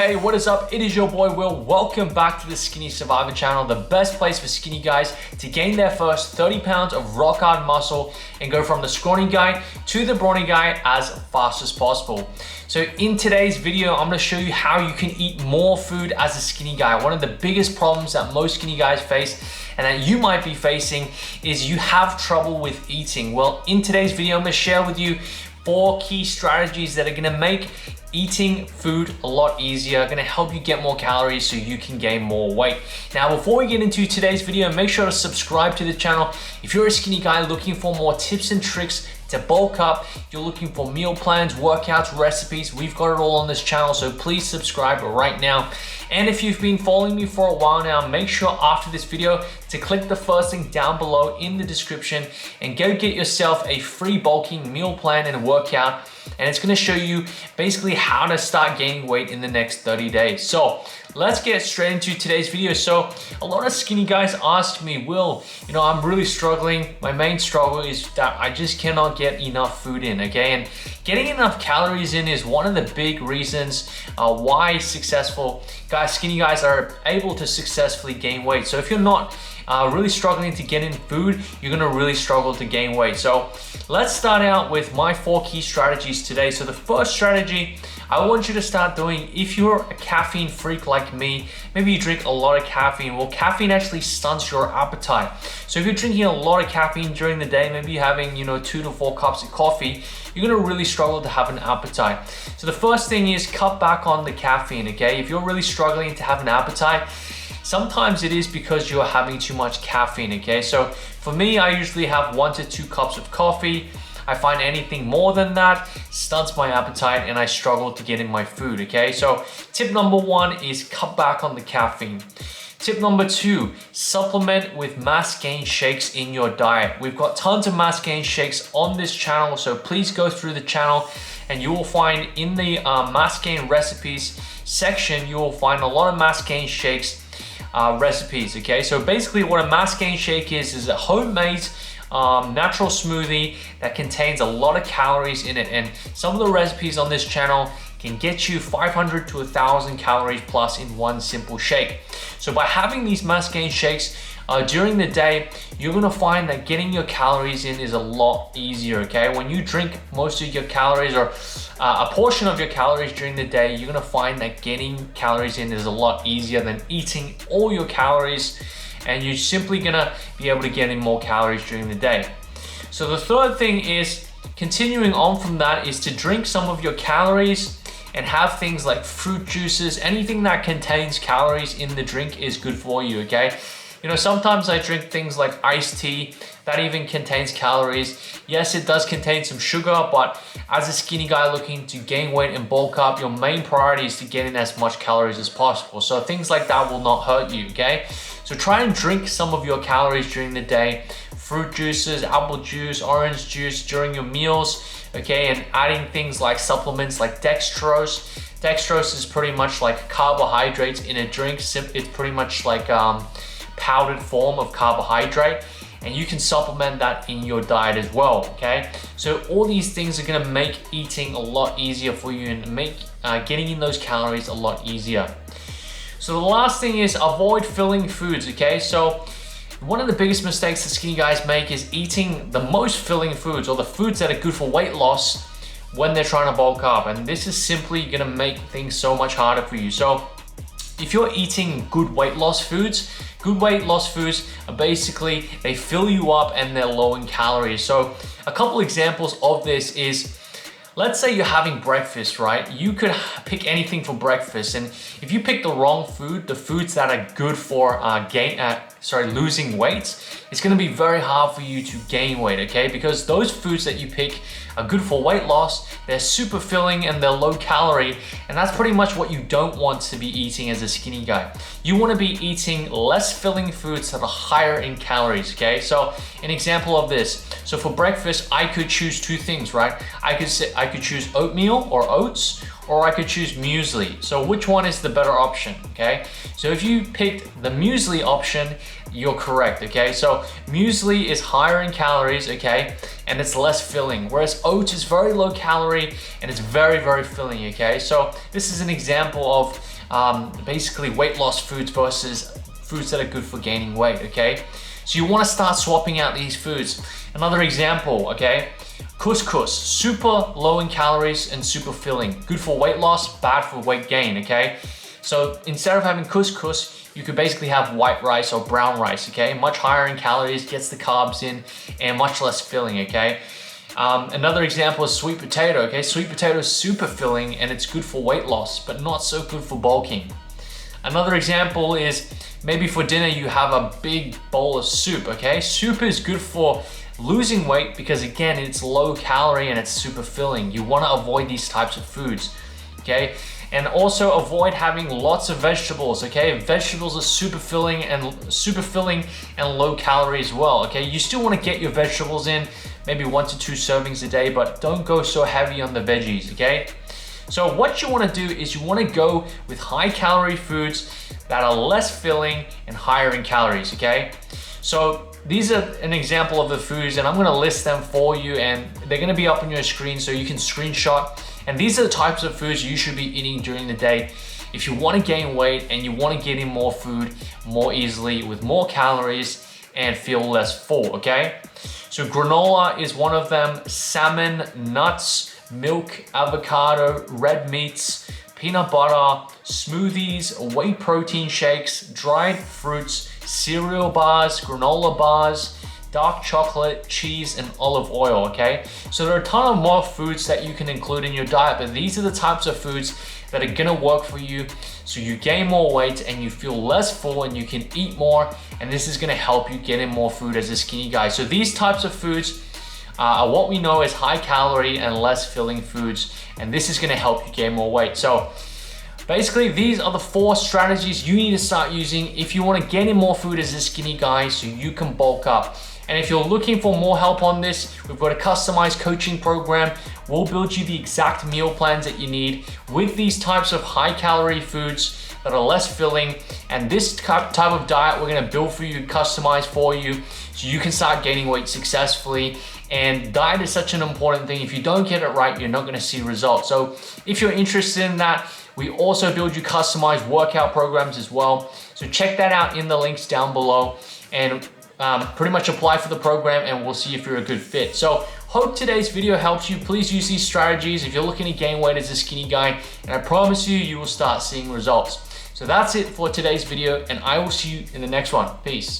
Hey, what is up? It is your boy Will. Welcome back to the Skinny Survivor channel, the best place for skinny guys to gain their first 30 pounds of rock hard muscle and go from the scrawny guy to the brawny guy as fast as possible. So in today's video, I'm gonna show you how you can eat more food as a skinny guy. One of the biggest problems that most skinny guys face and that you might be facing is you have trouble with eating. Well, in today's video, I'm gonna share with you 4 key strategies that are gonna make eating food a lot easier, gonna help you get more calories so you can gain more weight. Now, before we get into today's video, make sure to subscribe to the channel. If you're a skinny guy looking for more tips and tricks to bulk up, you're looking for meal plans, workouts, recipes, we've got it all on this channel, so please subscribe right now. And if you've been following me for a while now, make sure after this video to click the first link down below in the description and go get yourself a free bulking meal plan and workout. And it's gonna show you basically how to start gaining weight in the next 30 days. So let's get straight into today's video. So a lot of skinny guys ask me, Will, I'm really struggling. My main struggle is that I just cannot get enough food in, okay? And getting enough calories in is one of the big reasons why skinny guys are able to successfully gain weight. So if you're not really struggling to get in food, you're gonna really struggle to gain weight. So let's start out with my 4 key strategies today. So the first strategy I want you to start doing, if you're a caffeine freak like me, maybe you drink a lot of caffeine. Well, caffeine actually stunts your appetite. So if you're drinking a lot of caffeine during the day, maybe you're having 2 to 4 cups of coffee, you're gonna really struggle to have an appetite. So the first thing is cut back on the caffeine, okay? If you're really struggling to have an appetite, sometimes it is because you're having too much caffeine, okay? So for me, I usually have 1 to 2 cups of coffee. I find anything more than that stunts my appetite and I struggle to get in my food, okay? So tip number 1 is cut back on the caffeine. Tip number 2, supplement with mass gain shakes in your diet. We've got tons of mass gain shakes on this channel, so please go through the channel and you will find in the mass gain recipes section, you will find a lot of mass gain shakes recipes, okay? So basically what a mass gain shake is a homemade natural smoothie that contains a lot of calories in it, and some of the recipes on this channel can get you 500 to 1,000 calories plus in one simple shake. So by having these mass gain shakes during the day, you're gonna find that getting your calories in is a lot easier, okay? When you drink most of your calories or a portion of your calories during the day, you're gonna find that getting calories in is a lot easier than eating all your calories, and you're simply gonna be able to get in more calories during the day. So the third thing is, continuing on from that, is to drink some of your calories and have things like fruit juices. Anything that contains calories in the drink is good for you, okay? Sometimes I drink things like iced tea that even contains calories. Yes, it does contain some sugar, but as a skinny guy looking to gain weight and bulk up, your main priority is to get in as much calories as possible. So things like that will not hurt you, okay? So try and drink some of your calories during the day. Fruit juices, apple juice, orange juice during your meals, okay? And adding things like supplements like dextrose. Dextrose is pretty much like carbohydrates in a drink. It's pretty much like powdered form of carbohydrate, and you can supplement that in your diet as well, okay? So all these things are gonna make eating a lot easier for you and make getting in those calories a lot easier. So the last thing is avoid filling foods, okay? So one of the biggest mistakes that skinny guys make is eating the most filling foods, or the foods that are good for weight loss, when they're trying to bulk up, and this is simply gonna make things so much harder for you. So if you're eating good weight loss foods are basically, they fill you up and they're low in calories. So a couple examples of this is, let's say you're having breakfast, right? You could pick anything for breakfast, and if you pick the wrong food, the foods that are good for losing weight, it's gonna be very hard for you to gain weight, okay? Because those foods that you pick are good for weight loss, they're super filling and they're low calorie, and that's pretty much what you don't want to be eating as a skinny guy. You wanna be eating less filling foods that are higher in calories, okay? So an example of this, so for breakfast, I could choose 2 things, right? I could choose oatmeal or oats, or I could choose muesli. So which one is the better option, okay? So if you picked the muesli option, you're correct, okay? So muesli is higher in calories, okay? And it's less filling, whereas oats is very low calorie and it's very, very filling, okay? So this is an example of basically weight loss foods versus foods that are good for gaining weight, okay? So you wanna start swapping out these foods. Another example, okay? Couscous, super low in calories and super filling. Good for weight loss, bad for weight gain, okay? So instead of having couscous, you could basically have white rice or brown rice, okay? Much higher in calories, gets the carbs in, and much less filling, okay? Another example is sweet potato, okay? Sweet potato is super filling and it's good for weight loss, but not so good for bulking. Another example is maybe for dinner you have a big bowl of soup, okay? Soup is good for losing weight because again, it's low calorie and it's super filling. You wanna avoid these types of foods, okay? And also avoid having lots of vegetables, okay? Vegetables are super filling and low calorie as well, okay? You still wanna get your vegetables in, maybe 1 to 2 servings a day, but don't go so heavy on the veggies, okay? So what you wanna do is you wanna go with high calorie foods that are less filling and higher in calories, okay? So these are an example of the foods and I'm gonna list them for you and they're gonna be up on your screen so you can screenshot. And these are the types of foods you should be eating during the day if you wanna gain weight and you wanna get in more food more easily with more calories and feel less full, okay? So granola is one of them, salmon, nuts, milk, avocado, red meats, peanut butter, smoothies, whey protein shakes, dried fruits, cereal bars, granola bars, dark chocolate, cheese, and olive oil, okay? So there are a ton of more foods that you can include in your diet, but these are the types of foods that are gonna work for you so you gain more weight and you feel less full and you can eat more, and this is gonna help you get in more food as a skinny guy. So these types of foods are what we know as high calorie and less filling foods, and this is gonna help you gain more weight. So basically, these are the 4 strategies you need to start using if you wanna get in more food as a skinny guy so you can bulk up. And if you're looking for more help on this, we've got a customized coaching program. We'll build you the exact meal plans that you need with these types of high calorie foods that are less filling. And this type of diet we're gonna build for you, customize for you, so you can start gaining weight successfully. And diet is such an important thing. If you don't get it right, you're not gonna see results. So if you're interested in that, we also build you customized workout programs as well. So check that out in the links down below and pretty much apply for the program and we'll see if you're a good fit. So hope today's video helps you. Please use these strategies if you're looking to gain weight as a skinny guy, and I promise you, you will start seeing results. So that's it for today's video and I will see you in the next one. Peace.